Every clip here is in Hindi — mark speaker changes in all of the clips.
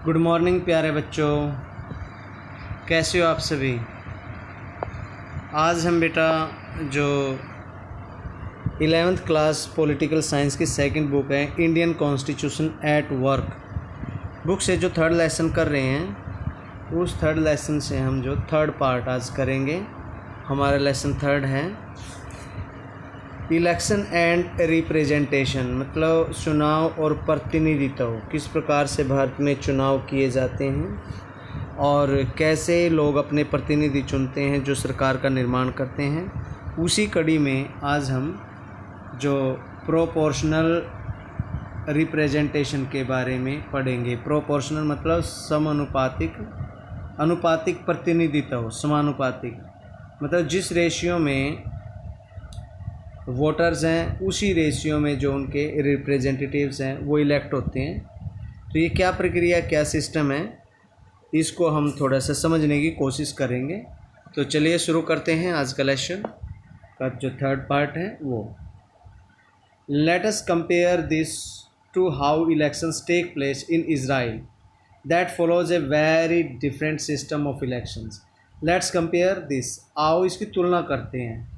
Speaker 1: गुड मॉर्निंग प्यारे बच्चों, कैसे हो आप सभी। आज हम बेटा जो 11th क्लास पॉलिटिकल साइंस की सेकंड बुक है Indian constitution at work book से जो थर्ड लेसन कर रहे हैं, उस थर्ड लेसन से हम जो थर्ड पार्ट आज करेंगे। हमारा लेसन थर्ड है इलेक्शन एंड रिप्रेजेंटेशन, मतलब चुनाव और प्रतिनिधित्व। किस प्रकार से भारत में चुनाव किए जाते हैं और कैसे लोग अपने प्रतिनिधि चुनते हैं जो सरकार का निर्माण करते हैं। उसी कड़ी में आज हम जो प्रोपोर्शनल रिप्रेजेंटेशन के बारे में पढ़ेंगे। प्रोपोर्शनल मतलब समानुपातिक, अनुपातिक प्रतिनिधित्व। समानुपातिक मतलब जिस रेशियो में वोटर्स हैं उसी रेशियो में जो उनके रिप्रेजेंटेटिव्स हैं वो इलेक्ट होते हैं। तो ये क्या प्रक्रिया, क्या सिस्टम है, इसको हम थोड़ा सा समझने की कोशिश करेंगे। तो चलिए शुरू करते हैं आज का लेक्चर का जो थर्ड पार्ट है वो। Let us compare this to how elections take place in Israel that follows a very different system of elections. Let's compare this, आओ इसकी तुलना करते हैं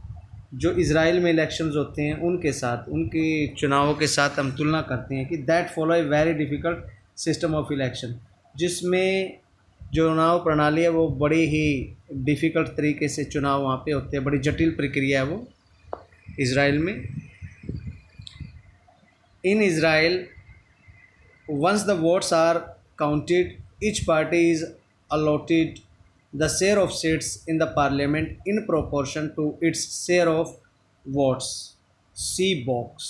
Speaker 1: जो इज़राइल में इलेक्शंस होते हैं उनके साथ, उनके चुनावों के साथ हम तुलना करते हैं कि that follow a very difficult system of election, जिसमें जो चुनाव प्रणाली है वो बड़ी ही डिफ़िकल्ट तरीके से चुनाव वहाँ पे होते हैं। बड़ी जटिल प्रक्रिया है वो इज़राइल में। In Israel once the votes are counted each party is allotted the share of seats in the parliament in proportion to its share of votes। C box.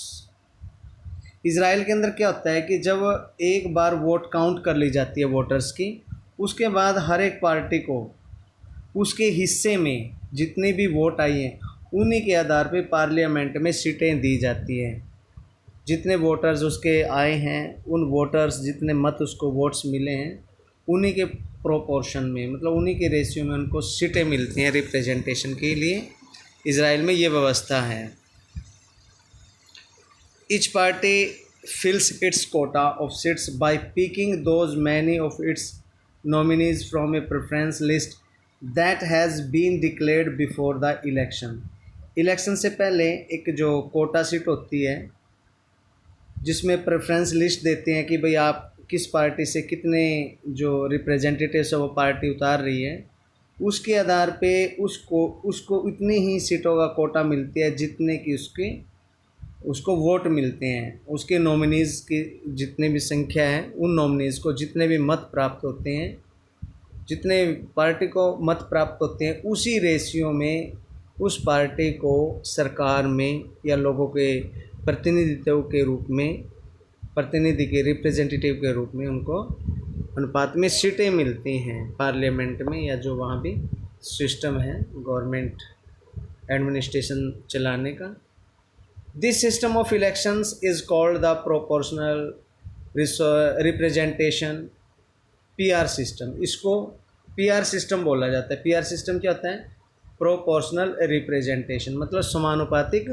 Speaker 1: Israel के अंदर क्या होता है कि जब एक बार वोट काउंट कर ली जाती है वोटर्स की, उसके बाद हर एक पार्टी को उसके हिस्से में जितने भी वोट आई हैं उन्हीं के आधार पे पार्लियामेंट में सीटें दी जाती हैं। जितने वोटर्स उसके आए हैं, उन वोटर्स जितने मत उसको वोट्स मिले हैं उन्हीं के प्रोपोर्शन में, मतलब उन्हीं के रेशियो में उनको सीटें मिलती हैं रिप्रेजेंटेशन के लिए। इज़राइल में ये व्यवस्था है। Each party fills its quota of seats by picking those many of its nominees from a preference list that has been declared before the election. Election से पहले एक जो कोटा सीट होती है जिसमें प्रेफरेंस लिस्ट देते हैं कि भाई आप किस पार्टी से कितने जो रिप्रेजेंटेटिव्स है वो पार्टी उतार रही है, उसके आधार पे उसको इतनी ही सीटों का कोटा मिलती है जितने की उसको वोट मिलते हैं। उसके नॉमिनीज़ की जितनी भी संख्या है, उन नॉमिनीज़ को जितने भी मत प्राप्त होते हैं, जितने पार्टी को मत प्राप्त होते हैं, उसी रेशियो में उस पार्टी को सरकार में या लोगों के प्रतिनिधित्व के रूप में, प्रतिनिधि के रिप्रेजेंटेटिव के रूप में उनको अनुपात में सीटें मिलती हैं पार्लियामेंट में, या जो वहाँ भी सिस्टम है गवर्नमेंट एडमिनिस्ट्रेशन चलाने का। This system of elections is called the proportional representation, PR system. इसको पीआर सिस्टम बोला जाता है। पीआर सिस्टम क्या होता है? प्रोपोर्शनल रिप्रेजेंटेशन, मतलब समानुपातिक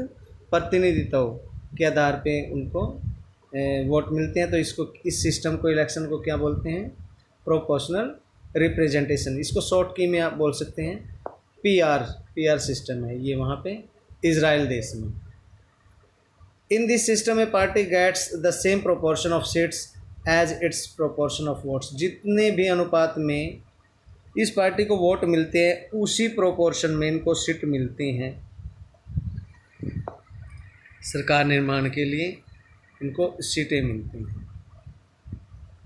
Speaker 1: प्रतिनिधित्व के आधार पे उनको वोट मिलते हैं। तो इसको, इस सिस्टम को, इलेक्शन को क्या बोलते हैं? Proportional representation. इसको शॉर्ट की में आप बोल सकते हैं पीआर सिस्टम है ये वहाँ पे इज़राइल देश में। In this system a party gets the same proportion of seats as its proportion of votes. जितने भी अनुपात में इस पार्टी को वोट मिलते हैं उसी प्रोपोर्शन में इनको सीट मिलती हैं सरकार निर्माण के लिए, इनको सीटें मिलती हैं।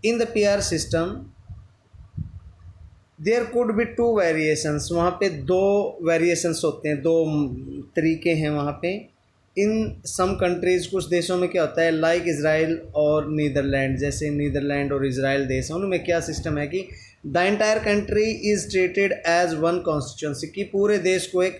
Speaker 1: In the PR system there could be two variations. वहाँ पे दो वेरिएशंस होते हैं, दो तरीके हैं वहाँ पे। इन सम कंट्रीज़, कुछ देशों में क्या होता है, लाइक इज़राइल और नीदरलैंड, जैसे नीदरलैंड और इज़राइल देश हैं, उनमें क्या सिस्टम है कि the entire country is treated as one constituency, कि पूरे देश को एक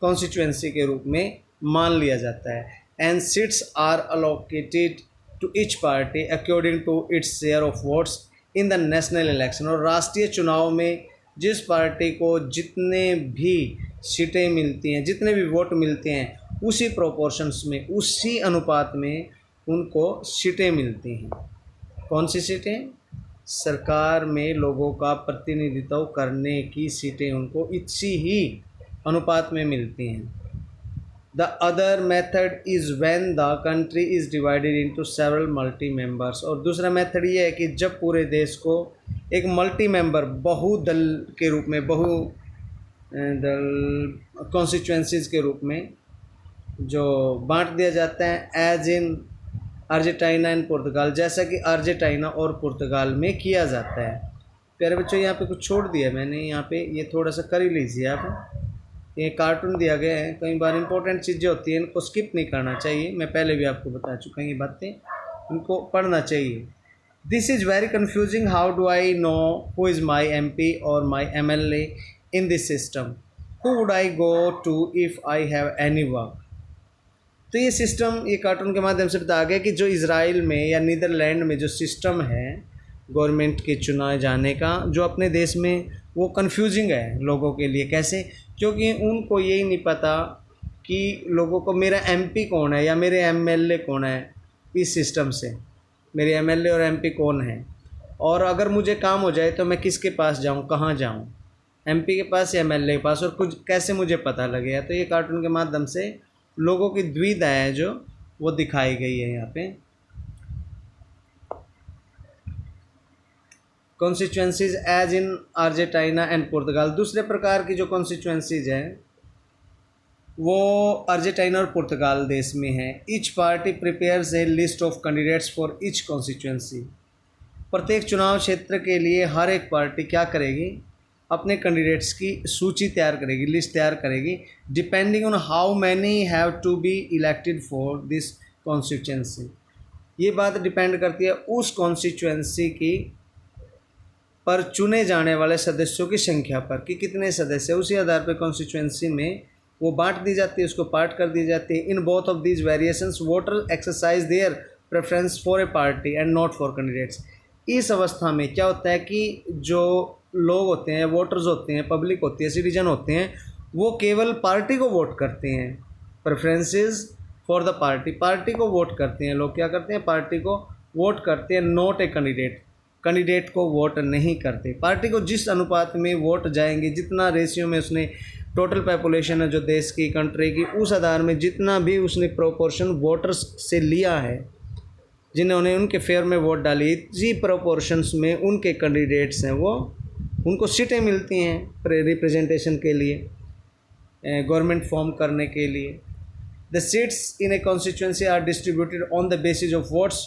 Speaker 1: कॉन्स्टिट्यूंसी के रूप में मान लिया जाता है। And seats are allocated to each party according to its share of votes in the national election. और राष्ट्रीय चुनाव में जिस पार्टी को जितने भी सीटें मिलती हैं, जितने भी वोट मिलते हैं, उसी प्रोपोर्शंस में, उसी अनुपात में उनको सीटें मिलती हैं। कौन सी सीटें? सरकार में लोगों का प्रतिनिधित्व करने की सीटें उनको इसी ही अनुपात में मिलती हैं। The other method is when the country is divided into several multi members. और दूसरा मेथड ये है कि जब पूरे देश को एक मल्टी मेंबर बहुदल के रूप में, दल कॉन्स्टिट्यूंसीज के रूप में जो बांट दिया जाता है, एज इन अर्जेंटीना एंड पुर्तगाल, जैसा कि अर्जेंटीना और पुर्तगाल में किया जाता है। प्यारे बच्चों, यहाँ पे कुछ छोड़ दिया मैंने, यहाँ पे ये थोड़ा सा कर ही लीजिए आप। ये कार्टून दिया गया है, कई बार इंपॉर्टेंट चीज़ें होती हैं, इनको स्किप नहीं करना चाहिए। मैं पहले भी आपको बता चुका हूँ ये बातें, इनको पढ़ना चाहिए। This is very confusing, how do I know who is my MP और my MLA in this system, who would I go to if I have any work. तो ये सिस्टम, ये कार्टून के माध्यम से बताया गया कि जो इज़राइल में या नीदरलैंड में जो सिस्टम है गवर्नमेंट के चुनाए जाने का, जो अपने देश में, वो कन्फ्यूजिंग है लोगों के लिए। कैसे? क्योंकि उनको यही नहीं पता कि लोगों को मेरा MP कौन है या मेरे MLA कौन है। इस सिस्टम से मेरे MLA और MP कौन है, और अगर मुझे काम हो जाए तो मैं किसके पास जाऊँ, कहाँ जाऊँ, MP के पास या MLA के पास, और कुछ कैसे मुझे पता लगेगा। तो ये कार्टून के माध्यम से लोगों की द्विधाएँ जो वो दिखाई गई है यहाँ पे। Constituencies as in Argentina and Portugal. दूसरे प्रकार की जो कॉन्स्टिट्यूंसीज हैं वो अर्जेंटीना और पुर्तगाल देश में है। Each party prepares A list of candidates for each constituency. प्रत्येक चुनाव क्षेत्र के लिए हर एक पार्टी क्या करेगी, अपने कैंडिडेट्स की सूची तैयार करेगी, लिस्ट तैयार करेगी, depending on how many have to be elected for this constituency. ये बात डिपेंड करती है उस कॉन्स्टिट्यूंसी की पर चुने जाने वाले सदस्यों की संख्या पर, कि कितने सदस्य, उसी आधार पर कॉन्स्टिट्यूंसी में वो बांट दी जाती है, उसको पार्ट कर दी जाती है। In both of these variations voter exercise their preference for a party and not for candidates. इस अवस्था में क्या होता है कि जो लोग होते हैं, वोटर्स होते हैं, पब्लिक होती है, सिटीजन होते हैं, वो केवल पार्टी को वोट करते हैं। Preferences for the party, party को वोट करते हैं लोग। क्या करते हैं? पार्टी को वोट करते हैं, नॉट ए कैंडिडेट, कैंडिडेट को वोट नहीं करते। पार्टी को जिस अनुपात में वोट जाएंगे, जितना रेशियो में उसने टोटल पॉपुलेशन है जो देश की, कंट्री की, उस आधार में जितना भी उसने प्रोपोर्शन वोटर्स से लिया है, जिन्होंने उनके फेयर में वोट डाली, इसी प्रोपोर्शंस में उनके कैंडिडेट्स हैं, वो उनको सीटें मिलती हैं रिप्रेजेंटेशन के लिए, गवर्नमेंट फॉर्म करने के लिए। The seats in a constituency are distributed on the basis of votes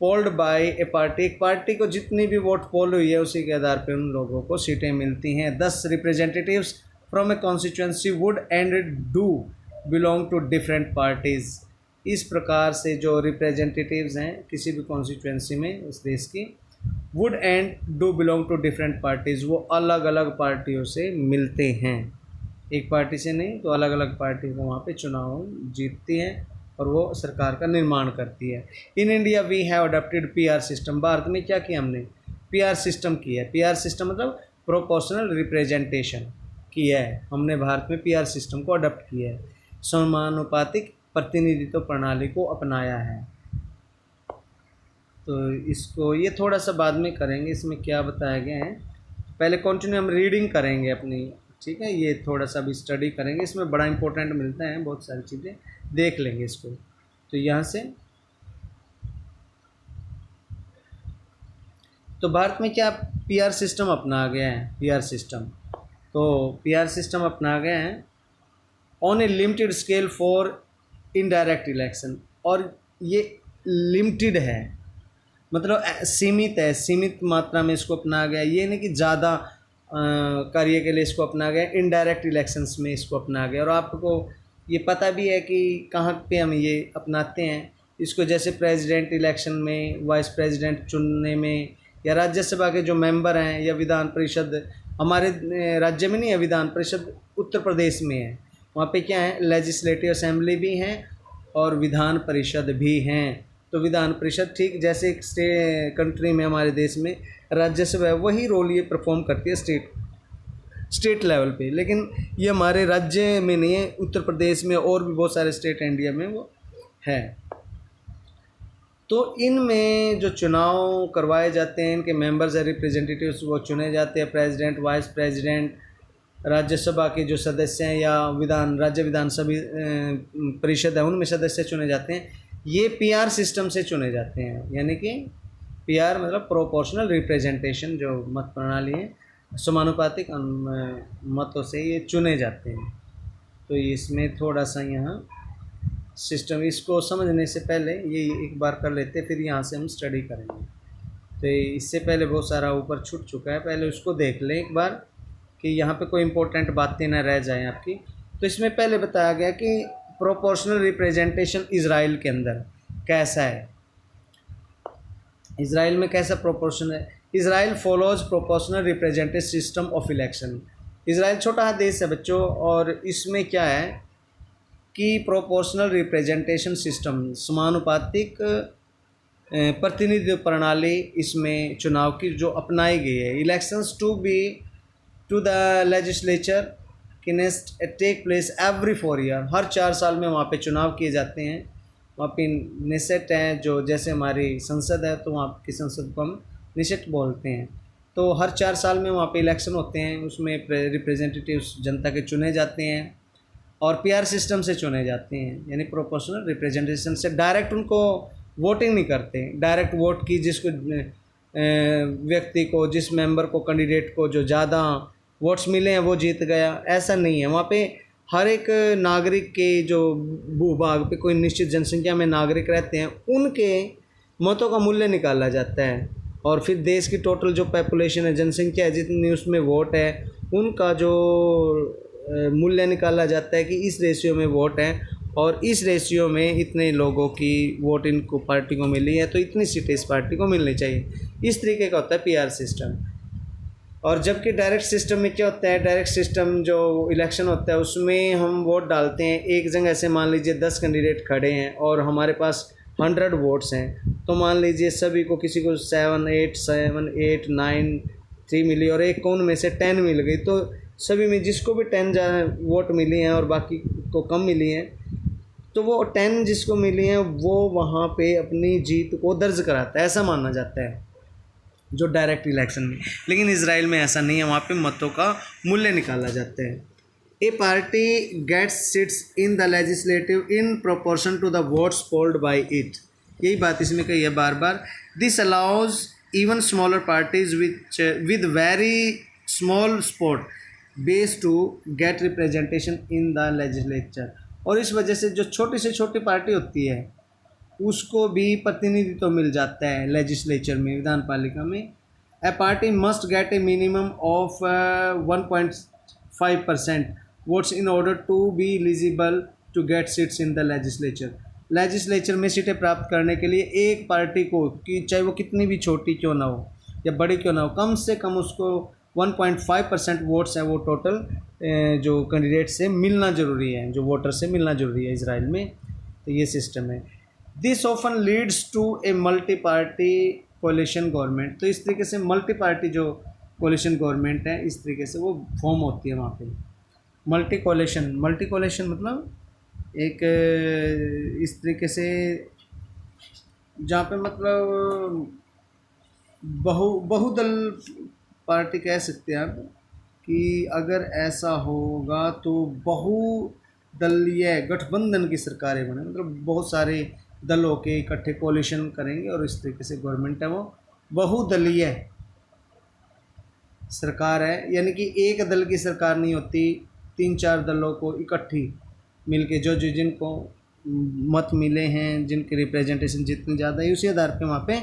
Speaker 1: polled by a party. एक पार्टी को जितनी भी वोट पोल हुई है उसी के आधार पर उन लोगों को सीटें मिलती हैं। 10 representatives from a constituency would and do belong to different parties. इस प्रकार से जो रिप्रेजेंटेटिव्स हैं किसी भी कॉन्स्टिट्यूंसी में उस देश की, would and do belong to different parties, वो अलग अलग पार्टियों से मिलते हैं, एक पार्टी से नहीं, तो अलग अलग पार्टी को वहाँ पे चुनाव जीतती हैं और वो सरकार का निर्माण करती है। In India we have adopted PR system. Bharat में क्या किया हमने? PR सिस्टम किया है। PR सिस्टम मतलब प्रोपोर्शनल रिप्रेजेंटेशन किया है हमने, भारत में PR सिस्टम को अडॉप्ट किया है, समानुपातिक प्रतिनिधित्व प्रणाली को अपनाया है। तो इसको ये थोड़ा सा बाद में करेंगे, इसमें क्या बताया गया है, पहले कंटिन्यू हम रीडिंग करेंगे अपनी, ठीक है। ये थोड़ा सा भी स्टडी करेंगे, इसमें बड़ा इंपॉर्टेंट मिलता है, बहुत सारी चीज़ें देख लेंगे इसको। तो यहाँ से तो भारत में क्या PR सिस्टम अपना गया है, PR सिस्टम, तो PR सिस्टम अपना गया है on A limited scale for indirect election. और ये लिमिटेड है, मतलब सीमित है, सीमित मात्रा में इसको अपना गया। ये नहीं कि ज़्यादा कार्य के लिए इसको अपना गया, इनडायरेक्ट इलेक्शंस में इसको अपना गया। और आपको ये पता भी है कि कहाँ पे हम ये अपनाते हैं इसको, जैसे प्रेसिडेंट इलेक्शन में, वाइस प्रेसिडेंट चुनने में, या राज्यसभा के जो मेंबर हैं, या विधान परिषद, हमारे राज्य में नहीं है विधान परिषद, उत्तर प्रदेश में है, वहाँ पे क्या है, लेजिस्लेटिव असेंबली भी हैं और विधान परिषद भी हैं। तो विधान परिषद ठीक जैसे एक कंट्री में, हमारे देश में राज्यसभा है, वही रोल ये परफॉर्म करती है स्टेट लेवल पे। लेकिन ये हमारे राज्य में नहीं है, उत्तर प्रदेश में और भी बहुत सारे स्टेट इंडिया में वो है। तो इनमें जो चुनाव करवाए जाते हैं, इनके मेंबर्स या रिप्रेजेंटेटिव्स वो चुने जाते हैं। प्रेसिडेंट, वाइस प्रेसिडेंट, राज्यसभा के जो सदस्य हैं या राज्य विधानसभा परिषद है उनमें सदस्य चुने जाते हैं। ये पीआर सिस्टम से चुने जाते हैं, यानी कि पीआर मतलब प्रोपोर्शनल रिप्रेजेंटेशन, जो मत प्रणाली है, समानुपातिक मतों से ये चुने जाते हैं। तो इसमें थोड़ा सा यहाँ सिस्टम, इसको समझने से पहले ये एक बार कर लेते, फिर यहाँ से हम स्टडी करेंगे। तो इससे पहले बहुत सारा ऊपर छूट चुका है, पहले उसको देख लें एक बार कि यहाँ पे कोई इंपॉर्टेंट बातें ना रह जाएं आपकी। तो इसमें पहले बताया गया कि प्रोपोर्शनल रिप्रेजेंटेशन इज़राइल के अंदर कैसा है, इज़राइल में कैसा प्रोपोर्शन है। Israel follows proportional representative system of election. Israel छोटा देश है बच्चों, और इसमें क्या है कि प्रोपोर्शनल रिप्रेजेंटेशन सिस्टम, समानुपातिक प्रतिनिधित्व प्रणाली इसमें चुनाव की जो अपनाई गई है। Elections to the legislature Knesset take place every 4 year. हर 4 साल में वहाँ पे चुनाव किए जाते हैं। वहाँ पे निसेट हैं, जो जैसे हमारी संसद है तो वहाँ की संसद को हम निसेट बोलते हैं। तो हर 4 साल में वहाँ पे इलेक्शन होते हैं, उसमें रिप्रेजेंटेटिव्स जनता के चुने जाते हैं और पीआर सिस्टम से चुने जाते हैं, यानी प्रोपोर्शनल रिप्रेजेंटेशन से। डायरेक्ट उनको वोटिंग नहीं करते, डायरेक्ट वोट की जिसको व्यक्ति को, जिस मेंबर को, कैंडिडेट को जो ज़्यादा वोट्स मिले हैं वो जीत गया, ऐसा नहीं है। वहाँ पे हर एक नागरिक के जो भूभाग पे कोई निश्चित जनसंख्या में नागरिक रहते हैं, उनके मतों का मूल्य निकाला जाता है, और फिर देश की टोटल जो पॉपुलेशन है, जनसंख्या है जितनी, उसमें वोट है, उनका जो मूल्य निकाला जाता है कि इस रेशियो में वोट है और इस रेशियो में इतने लोगों की वोट इनको पार्टी को मिली है, तो इतनी सीटें इस पार्टी को मिलनी चाहिए। इस तरीके का होता है पीआर सिस्टम। और जबकि डायरेक्ट सिस्टम में क्या होता है, डायरेक्ट सिस्टम जो इलेक्शन होता है उसमें हम वोट डालते हैं एक जगह से। मान लीजिए 10 कैंडिडेट खड़े हैं और हमारे पास 100 वोट्स हैं, तो मान लीजिए सभी को, किसी को 7 8 9 3 मिली और एक को उनमें से 10 मिल गई, तो सभी में जिसको भी 10 वोट मिली हैं और बाकी को कम मिली हैं, तो वो 10 जिसको मिली हैं वो वहाँ पे अपनी जीत को दर्ज कराता है, ऐसा माना जाता है जो डायरेक्ट इलेक्शन में। लेकिन इजराइल में ऐसा नहीं है, वहाँ पे मतों का मूल्य निकाला जाता है। A party gets seats in the legislative in proportion to the votes polled by it. यही बात इसमें कही है बार बार। This allows even smaller parties with very small support base to get representation in the legislature. और इस वजह से जो छोटी से छोटी पार्टी होती है उसको भी प्रतिनिधित्व तो मिल जाता है लेजिस्लेचर में, विधान पालिका में। A party must get a minimum of 1.5% votes in order to be eligible to get seats in the legislature. Legislature में सीटें प्राप्त करने के लिए एक पार्टी को, कि चाहे वो कितनी भी छोटी क्यों ना हो या बड़ी क्यों ना हो, कम से कम उसको 1.5% वोट्स हैं वो टोटल जो कैंडिडेट से मिलना ज़रूरी है, जो वोटर से मिलना ज़रूरी है इजराइल में। तो ये सिस्टम है। This often leads to a multi party coalition government. तो इस तरीके से मल्टी पार्टी जो कोलिशन गवर्नमेंट है, इस तरीके से वो फॉर्म होती है वहाँ पे। मल्टी कोलिशन मतलब एक इस तरीके से जहाँ पे मतलब बहुदल पार्टी कह सकते हैं आप, कि अगर ऐसा होगा तो बहुदलीय गठबंधन की सरकारें बने, मतलब बहुत सारे दलों के इकट्ठे कोलिशन करेंगे और इस तरीके से गवर्नमेंट है वो बहुदलीय सरकार है। यानी कि एक दल की सरकार नहीं होती, 3-4 दलों को इकट्ठी मिलके जो जिनको मत मिले हैं, जिनकी रिप्रेजेंटेशन जितनी ज़्यादा है, उसी आधार पे वहाँ पे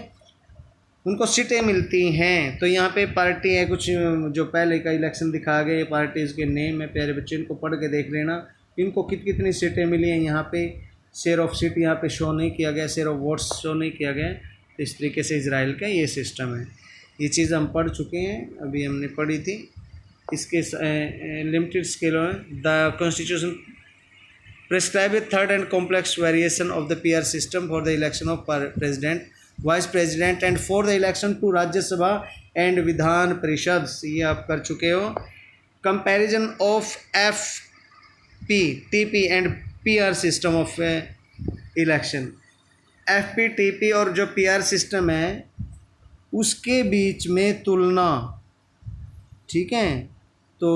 Speaker 1: उनको सीटें मिलती हैं। तो यहाँ पे पार्टी है कुछ, जो पहले का इलेक्शन दिखा गए पार्टीज़ के नेम है, प्यारे बच्चे इनको पढ़ के देख लेना, इनको कितनी सीटें मिली हैं। यहाँ पे शेयर ऑफ सीट यहाँ पे शो नहीं किया गया, शेयर ऑफ वोट्स शो नहीं किया गया। तो इस तरीके से इजराइल का ये सिस्टम है। ये चीज़ हम पढ़ चुके हैं, अभी हमने पढ़ी थी। इसके लिमिटेड स्केल में the constitution prescribe a third and complex variation of the PR system for the election of president, vice president and for the election to Rajya Sabha and Vidhan Parishad. ये आप कर चुके हो। Comparison of FP, TP and PR system of election. FPTP और जो पीआर सिस्टम है उसके बीच में तुलना, ठीक है। तो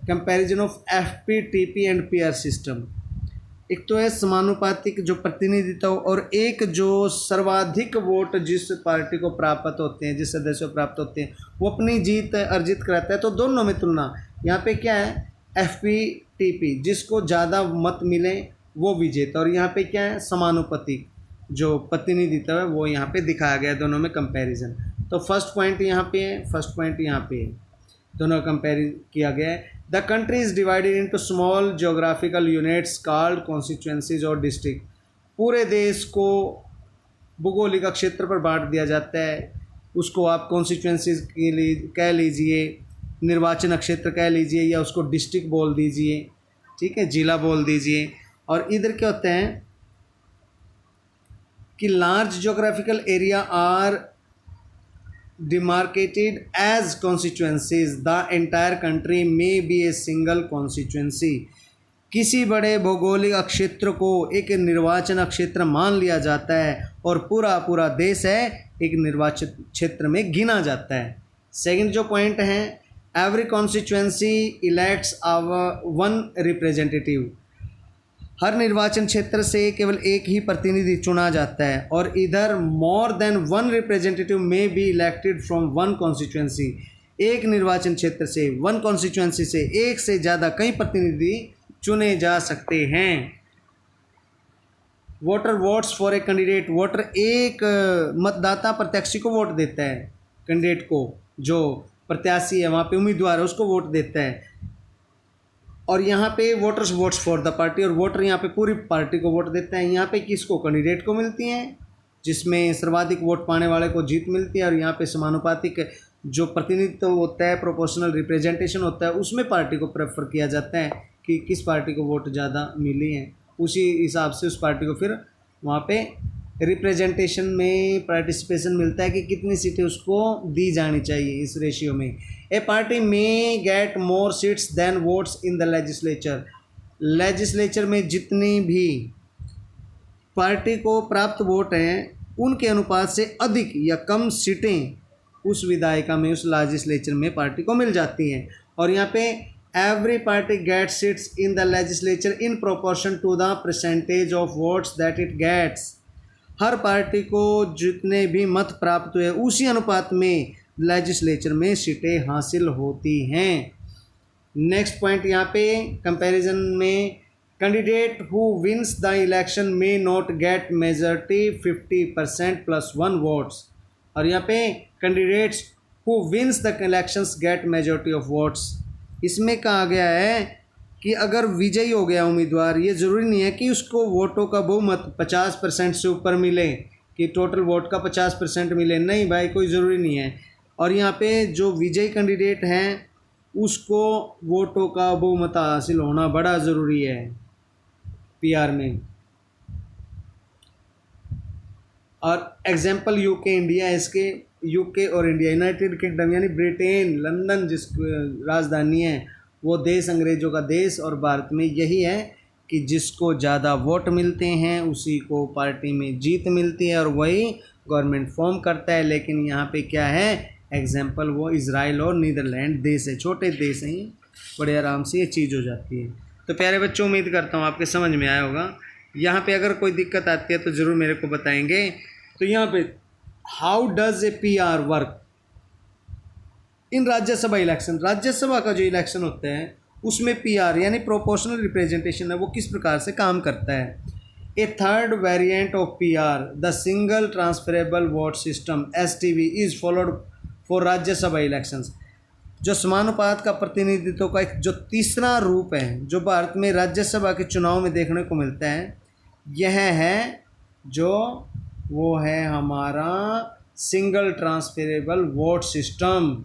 Speaker 1: comparison of FPTP and PR system, एक तो है समानुपातिक जो प्रतिनिधित्व और एक जो सर्वाधिक वोट जिस पार्टी को प्राप्त होते हैं, जिस सदस्य को प्राप्त होते हैं वो अपनी जीत अर्जित कराता है। तो दोनों में तुलना, यहाँ पे क्या है एफपीटीपी, जिसको ज़्यादा मत मिले वो विजेता, और यहाँ पे क्या है समानुपातिक जो प्रतिनिधित्व है वो यहाँ पे दिखाया गया है, दोनों में कंपैरिजन। तो फर्स्ट पॉइंट यहाँ पे है, फर्स्ट पॉइंट यहाँ पे है, दोनों कंपेयर किया गया है। The country is divided into small geographical units called constituencies और डिस्ट्रिक्ट। पूरे देश को भूगोलिक क्षेत्र पर बांट दिया जाता है, उसको आप कॉन्स्टिट्यूएंसीज के लिए कह लीजिए, निर्वाचन क्षेत्र कह लीजिए, या उसको डिस्ट्रिक्ट बोल दीजिए, ठीक है, जिला बोल दीजिए। और इधर क्या होते हैं कि large geographical area are demarcated as constituencies. The entire country may be a single constituency. किसी बड़े भौगोलिक क्षेत्र को एक निर्वाचन क्षेत्र मान लिया जाता है और पूरा पूरा देश है एक निर्वाचन क्षेत्र में गिना जाता है। सेकंड जो पॉइंट है, every constituency elects one representative. हर निर्वाचन क्षेत्र से केवल एक ही प्रतिनिधि चुना जाता है, और इधर मोर देन वन रिप्रेजेंटेटिव में be elected from one constituency. एक निर्वाचन क्षेत्र से, वन कॉन्स्टिट्यूएंसी से एक से ज़्यादा कई प्रतिनिधि चुने जा सकते हैं। Voter votes for a candidate, voter एक मतदाता प्रत्याशी को वोट देता है, कैंडिडेट को, जो प्रत्याशी है वहाँ पे उम्मीदवार है उसको वोट देता है। और यहाँ पे voters votes for the party, और वोटर यहाँ पे पूरी पार्टी को वोट देता है। यहाँ पे किसको, कैंडिडेट को मिलती हैं, जिसमें सर्वाधिक वोट पाने वाले को जीत मिलती है। और यहाँ पे समानुपातिक जो प्रतिनिधित्व होता है, प्रोपोर्शनल रिप्रेजेंटेशन होता है, उसमें पार्टी को प्रेफर किया जाता है कि किस पार्टी को वोट ज़्यादा मिली है, उसी हिसाब से उस पार्टी को फिर वहाँ पे रिप्रेजेंटेशन में पार्टिसिपेशन मिलता है कि कितनी सीटें उसको दी जानी चाहिए इस रेशियो में। A party may get more seats than votes in the legislature. Legislature में जितनी भी पार्टी को प्राप्त वोट हैं उनके अनुपात से अधिक या कम सीटें उस विधायिका में, उस लेजिस्लेचर में पार्टी को मिल जाती हैं। और यहाँ पे every party get seats in the legislature in proportion to the percentage of votes that it gets. हर पार्टी को जितने भी मत प्राप्त हुए उसी अनुपात में लेजिस्लेचर में सीटें हासिल होती हैं। नेक्स्ट पॉइंट यहाँ पे कंपैरिजन में, candidate who wins the election may not get majority 50% + 1 votes. और यहाँ पे candidates who wins the elections get majority of votes. इसमें कहा गया है कि अगर विजयी हो गया उम्मीदवार, ये ज़रूरी नहीं है कि उसको वोटों का बहुमत 50% से ऊपर मिले, कि टोटल वोट का 50% मिले, नहीं भाई, कोई ज़रूरी नहीं है। और यहाँ पे जो विजयी कैंडिडेट हैं उसको वोटों का बहुमत हासिल होना बड़ा ज़रूरी है पीआर में। और एग्जाम्पल यूके इंडिया, इसके यूके और इंडिया, यूनाइटेड किंगडम यानी ब्रिटेन, लंदन जिस राजधानी है, वो देश अंग्रेज़ों का देश। और भारत में यही है कि जिसको ज़्यादा वोट मिलते हैं उसी को पार्टी में जीत मिलती है और वही गवर्नमेंट फॉर्म करता है। लेकिन यहाँ पे क्या है एग्जाम्पल, वो इज़राइल और नीदरलैंड देश है, छोटे देश हैं, बड़े आराम से ये चीज़ हो जाती है। तो प्यारे बच्चों, उम्मीद करता हूँ आपके समझ में आया होगा। यहाँ पे अगर कोई दिक्कत आती है तो ज़रूर मेरे को बताएंगे। तो यहाँ पे how does a PR work in Rajya Sabha election. Rajya Sabha का जो इलेक्शन होता है उसमें पीआर यानी प्रोपोर्शनल रिप्रेजेंटेशन है, वो किस प्रकार से काम करता है। A third variant of PR, the single transferable vote system STV is followed for Rajya Sabha elections. जो समानुपात का प्रतिनिधित्व का एक जो तीसरा रूप है जो भारत में राज्यसभा के चुनाव में देखने को मिलता है, यह है जो वो है हमारा सिंगल ट्रांसफरेबल वोट सिस्टम।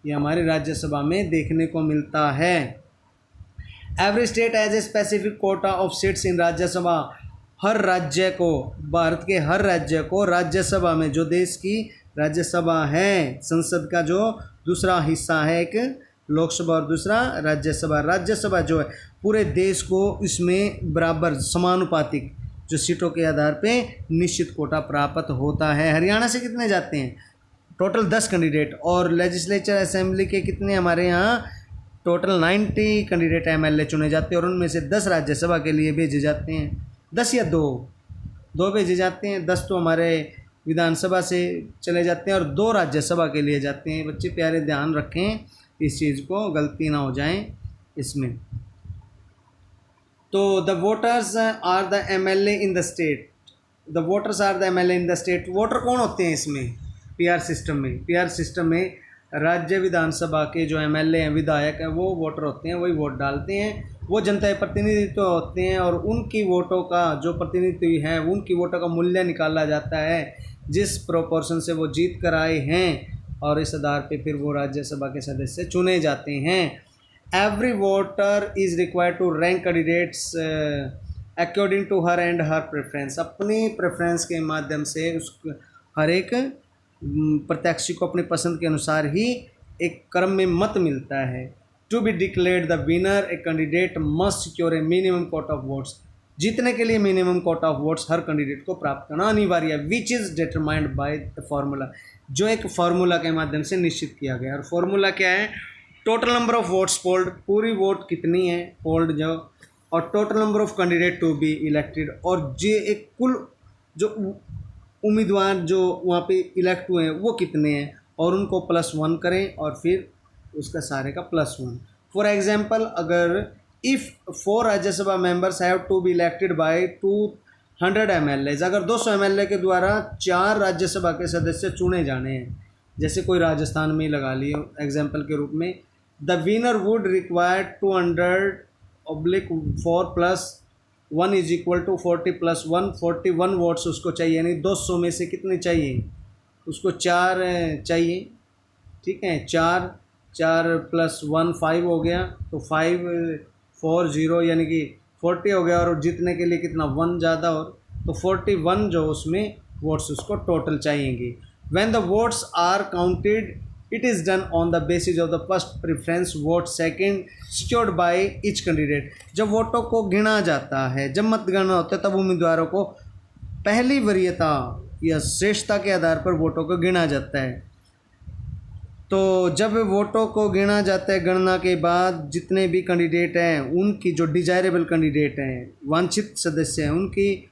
Speaker 1: ये हमारी राज्यसभा में देखने को मिलता है। Every state has a specific quota of seats in Rajya Sabha. हर राज्य को, भारत के हर राज्य को राज्यसभा में, जो देश की राज्यसभा है, संसद का जो दूसरा हिस्सा है, एक लोकसभा और दूसरा राज्यसभा। राज्यसभा जो है पूरे देश को इसमें बराबर समानुपातिक जो सीटों के आधार पे निश्चित कोटा प्राप्त होता है। हरियाणा से कितने जाते हैं? Total 10 candidate. और लेजिस्लेचर असेंबली के कितने हमारे यहाँ? टोटल 90 कैंडिडेट MLA चुने जाते हैं और उनमें से 10 राज्यसभा के लिए भेजे जाते हैं। 10 या 2 भेजे जाते हैं। 10 तो हमारे विधानसभा से चले जाते हैं और 2 राज्यसभा के लिए जाते हैं। बच्चे प्यारे ध्यान रखें इस चीज़ को, गलती ना हो जाए इसमें। तो the voters are the MLA in the state. The voters are the MLA in the state. Voter कौन होते हैं इसमें? PR सिस्टम में। PR सिस्टम में राज्य विधानसभा के जो MLA हैं, विधायक हैं, वो वोटर होते हैं, वही वोट डालते हैं। वो जनता के प्रतिनिधित्व होते हैं और उनकी वोटों का जो प्रतिनिधित्व है, उनकी वोटों का मूल्य निकाला जाता है जिस प्रोपोर्शन से वो जीत कर आए हैं, और इस आधार पे फिर वो राज्यसभा के सदस्य चुने जाते हैं। Every voter is required to rank candidates according to her and her preference. अपनी प्रेफरेंस के माध्यम से उस हर एक प्रत्याशी को अपनी पसंद के अनुसार ही एक क्रम में मत मिलता है। To be declared the winner a candidate must secure a minimum quota of votes. जीतने के लिए मिनिमम कोटा ऑफ वोट्स हर कैंडिडेट को प्राप्त करना अनिवार्य है। Which is determined by the formula, जो एक फार्मूला के माध्यम से निश्चित किया गया। और फार्मूला क्या है? Total number of votes polled, पूरी वोट कितनी है पोल्ड जो, और total number of candidate to be elected, और जो एक कुल जो उम्मीदवार जो वहाँ पे इलेक्ट हुए हैं वो कितने हैं, और उनको +1 करें और फिर उसका सारे का +1। फॉर एग्जांपल, अगर if 4 Rajya Sabha members have to be elected by 200 MLAs, अगर 200 MLA के द्वारा 4 राज्यसभा के सदस्य चुने जाने हैं, जैसे कोई राजस्थान में लगा लिए एग्जाम्पल के रूप में, the winner would require 200/4 + 1 = 40 + 1, 41 votes उसको चाहिए। यानी 200 में से कितने चाहिए उसको? 4 चाहिए, ठीक है। 4 + 1 5 हो गया, तो 5 4 0 यानी कि 40 हो गया, और जीतने के लिए कितना 1 ज़्यादा, और तो 41 जो उसमें वोट्स उसको टोटल चाहिएंगे। When the votes are counted it is done on the basis of the first preference vote second secured by each candidate. जब वोटों को गिना जाता है, जब मतगणना होता है, तब उम्मीदवारों को पहली वरीयता या श्रेष्ठता के आधार पर वोटों को गिना जाता है। तो जब वोटों को गिना जाता है, गणना के बाद जितने भी कैंडिडेट हैं, उनकी जो डिजायरेबल कैंडिडेट हैं, वांछित सदस्य हैं, उनकी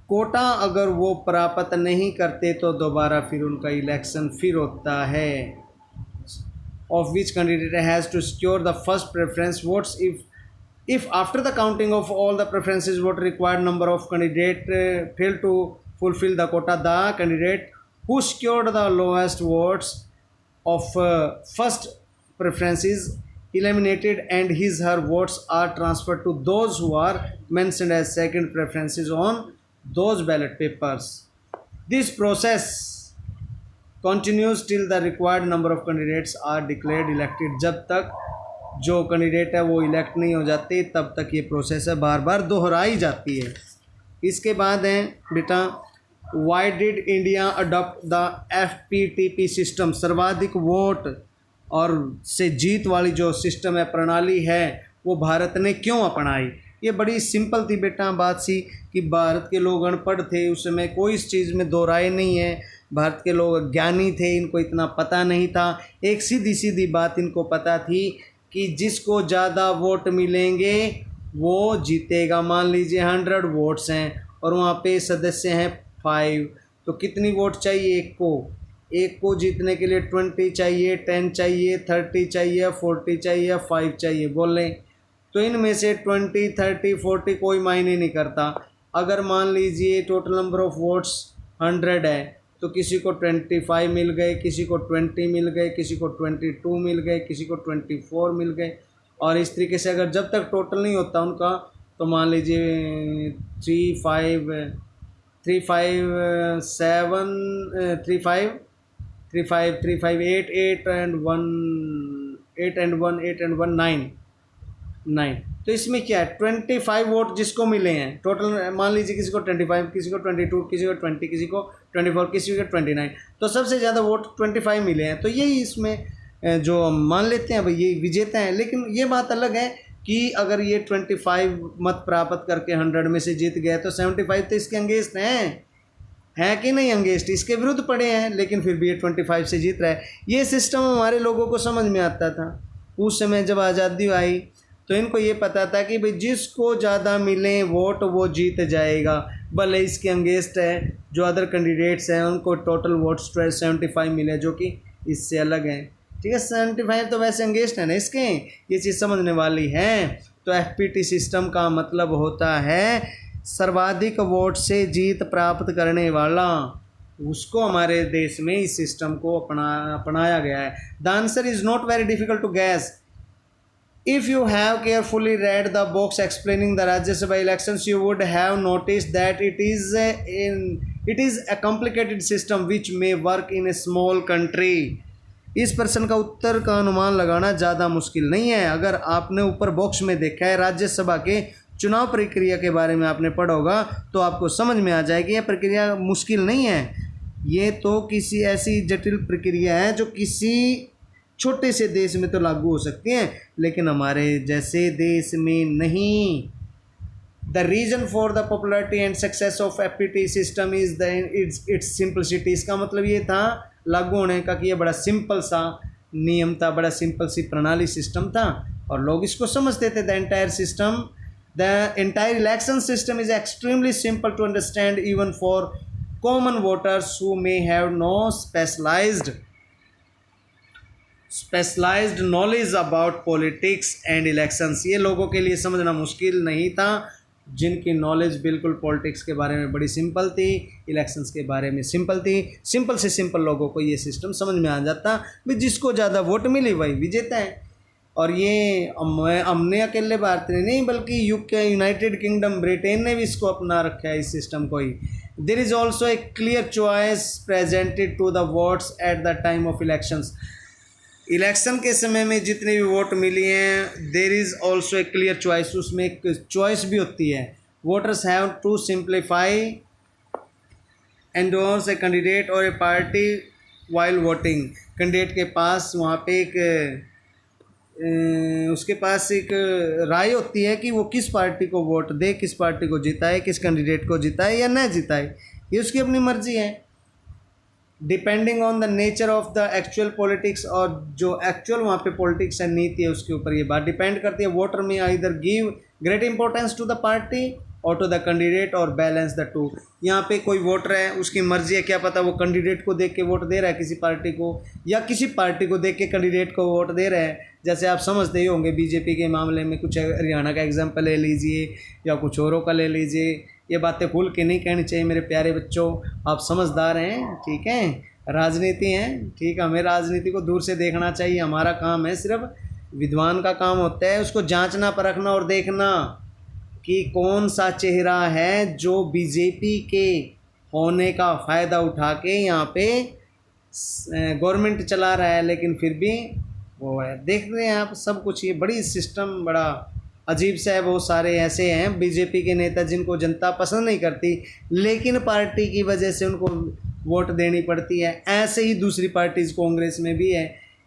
Speaker 1: कोटा अगर वो प्राप्त नहीं करते तो दोबारा फिर उनका इलेक्शन फिर होता है। Of which candidate has to secure the first preference votes if after the counting of all the preferences vote required number of candidate fail to fulfill the quota, the candidate who secured the lowest votes of first preference is eliminated and his her votes are transferred to those who are mentioned as second preferences on those ballot papers. This process continues till the required number of candidates are declared elected। जब तक जो कैंडिडेट है वो इलेक्ट नहीं हो जाते तब तक ये प्रोसेस है बार बार दोहराई जाती है। इसके बाद है बेटा, why did India adopt the FPTP system. सर्वाधिक वोट और से जीत वाली जो सिस्टम है, प्रणाली है, वो भारत ने क्यों अपनाई? ये बड़ी सिंपल थी बेटा बात सी, कि भारत के लोग अनपढ़ थे उस समय, कोई इस चीज़ में दो राय नहीं है। भारत के लोग ज्ञानी थे, इनको इतना पता नहीं था। एक सीधी सीधी बात इनको पता थी कि जिसको ज़्यादा वोट मिलेंगे वो जीतेगा। मान लीजिए 100 वोट्स हैं और वहाँ पे सदस्य हैं 5, तो कितनी वोट चाहिए? एक को जीतने के लिए 20 चाहिए, 10 चाहिए, 30 चाहिए, 40 चाहिए, 5 चाहिए। बोल लें तो इनमें से 20, 30, 40 कोई मायने नहीं करता। अगर मान लीजिए टोटल नंबर ऑफ वोट्स 100 है तो किसी को 25 मिल गए, किसी को 20 मिल गए, किसी को 22 मिल गए, किसी को 24 मिल गए। और इस तरीके से अगर जब तक टोटल नहीं होता उनका, तो मान लीजिए 3 5 7 3 5 3 5 3 5 8 8 and 1 8 and 1 8 and 1 9। तो इसमें क्या है, 25 वोट जिसको मिले हैं टोटल, मान लीजिए किसी को 25, किसी को 22, किसी को 20, किसी को 24, किसी को 29, तो सबसे ज़्यादा वोट 25 मिले हैं। तो यही इसमें जो मान लेते हैं भाई ये विजेता हैं। लेकिन ये बात अलग है कि अगर ये 25 मत प्राप्त करके 100 में से जीत गया तो 75 तो इसके अंगेंस्ट हैं कि नहीं, अंगेंस्ट इसके विरुद्ध पड़े हैं, लेकिन फिर भी ये 25 से जीत रहा है। ये सिस्टम हमारे लोगों को समझ में आता था उस समय जब आज़ादी आई, तो इनको ये पता था कि भाई जिसको ज़्यादा मिले वोट वो जीत जाएगा, भले इसके अंगेंस्ट है जो अदर कैंडिडेट्स हैं उनको टोटल वोट्स 75 मिले जो कि इससे अलग हैं। ठीक है, 75 तो वैसे अंगेंस्ट है ना इसके, ये चीज़ समझने वाली है। तो एफपीटी सिस्टम का मतलब होता है सर्वाधिक वोट से जीत प्राप्त करने वाला, उसको हमारे देश में इस सिस्टम को अपनाया गया है। The answer is not very difficult to guess. If you have carefully read the box explaining the Rajya Sabha elections, you would have noticed that it is a complicated system which may work in a small country. इस प्रश्न का उत्तर का अनुमान लगाना ज़्यादा मुश्किल नहीं है। अगर आपने ऊपर बॉक्स में देखा है राज्यसभा के चुनाव प्रक्रिया के बारे में आपने पढ़ा होगा तो आपको समझ में आ जाएगी यह प्रक्रिया मुश्किल नहीं है। ये तो किसी ऐसी जटिल प्रक्रिया है जो किसी छोटे से देश में तो लागू हो सकती हैं लेकिन हमारे जैसे देश में नहीं। The reason for the popularity and success of FPT system is the its simplicity. इसका मतलब ये था लागू होने का कि ये बड़ा सिंपल सा नियम था, बड़ा सिंपल सी प्रणाली सिस्टम था और लोग इसको समझते थे। The entire election system is extremely simple to understand even for common voters who may have no specialised knowledge about politics and elections. ये लोगों के लिए समझना मुश्किल नहीं था जिनकी नॉलेज बिल्कुल पॉलिटिक्स के बारे में बड़ी सिंपल थी, इलेक्शंस के बारे में सिंपल थी। सिंपल से सिंपल लोगों को ये सिस्टम समझ में आ जाता भी जिसको ज़्यादा वोट मिली वही विजेता है। और ये हमने अकेले भारतीय नहीं बल्कि यूके, यूनाइटेड किंगडम, ब्रिटेन ने भी इसको अपना रखा है इस सिस्टम को ही। There is also a clear choice presented to the votes at the time of elections. Election के समय में जितने भी वोट मिली हैं there is also a clear choice, उसमें एक चॉइस भी होती है। Voters have to simplify endorse a candidate और a party while voting. Candidate के पास वहाँ पे उसके पास एक राय होती है कि वो किस पार्टी को वोट दे, किस पार्टी को जिताए, किस कैंडिडेट को जिताए या न जिताए, ये उसकी अपनी मर्जी है। Depending on the nature of the actual politics, और जो एक्चुअल वहाँ पे पॉलिटिक्स है, नीति है, उसके ऊपर ये बात डिपेंड करती है। Voter may either give great importance to the party or to the candidate or balance the two. यहाँ पे कोई वोटर है उसकी मर्जी है, क्या पता वो कैंडिडेट को देख के वोट दे रहा है किसी पार्टी को, या किसी पार्टी को देख के कैंडिडेट को वोट दे रहा है। जैसे आप समझते ही होंगे बीजेपी के मामले में, कुछ हरियाणा का एग्जाम्पल ले लीजिए या कुछ औरों का ले लीजिए। ये बातें खुल के नहीं कहनी चाहिए मेरे प्यारे बच्चों, आप समझदार हैं, ठीक है, राजनीति है, ठीक है, हमें राजनीति को दूर से देखना चाहिए। हमारा काम है, सिर्फ विद्वान का काम होता है उसको जांचना परखना और देखना कि कौन सा चेहरा है जो बीजेपी के होने का फ़ायदा उठा के यहाँ पे गवर्नमेंट चला रहा है, लेकिन फिर भी वो है। देख रहे हैं आप सब कुछ, ये बड़ी सिस्टम बड़ा अजीब सा है। बहुत सारे ऐसे हैं बीजेपी के नेता जिनको जनता पसंद नहीं करती लेकिन पार्टी की वजह से उनको वोट देनी पड़ती है। ऐसे ही दूसरी पार्टीज़ कांग्रेस में भी है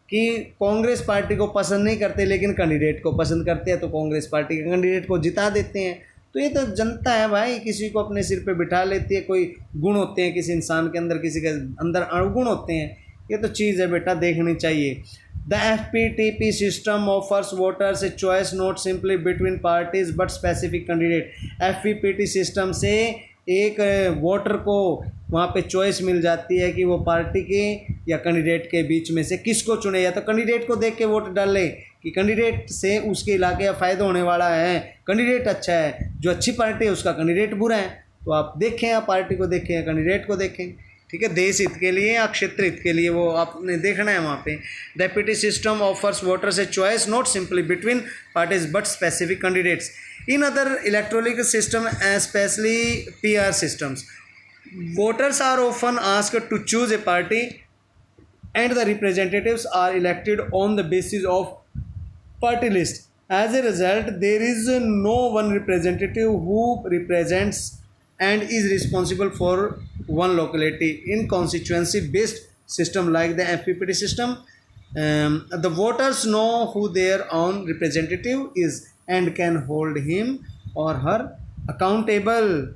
Speaker 1: कि कांग्रेस पार्टी को पसंद नहीं करते लेकिन कैंडिडेट को पसंद करते हैं तो कांग्रेस पार्टी के कैंडिडेट को जिता देते हैं। तो ये तो जनता है भाई, किसी को अपने सिर पे बिठा लेती है। कोई गुण होते हैं किसी इंसान के अंदर, किसी के अंदर अवगुण होते हैं, ये तो चीज़ है बेटा, देखनी चाहिए। The FPTP system offers voters a choice not simply between parties but specific candidate. FPTP system से एक वोटर को वहाँ पे चॉइस मिल जाती है कि वो पार्टी के या कैंडिडेट के बीच में से किसको चुने, या तो कैंडिडेट को देख के वोट डाले कि कैंडिडेट से उसके इलाके का फ़ायदा होने वाला है, कैंडिडेट अच्छा है, जो अच्छी पार्टी है उसका कैंडिडेट बुरा है, तो आप देखें, या पार्टी को देखें या कैंडिडेट को देखें, ठीक है, देश हित के लिए या क्षेत्र हित के लिए वो आपने देखना है वहाँ पे। Deputy system offers voters a choice not simply between parties but specific candidates. In other electronic system specially PR systems, voters are often asked to choose a party and the representatives are elected on the basis of party list. As a result, there is no one representative who represents and is responsible for one locality. In constituency based system like the FPPT system, the voters know who their own representative is. And can hold him और हर अकाउंटेबल।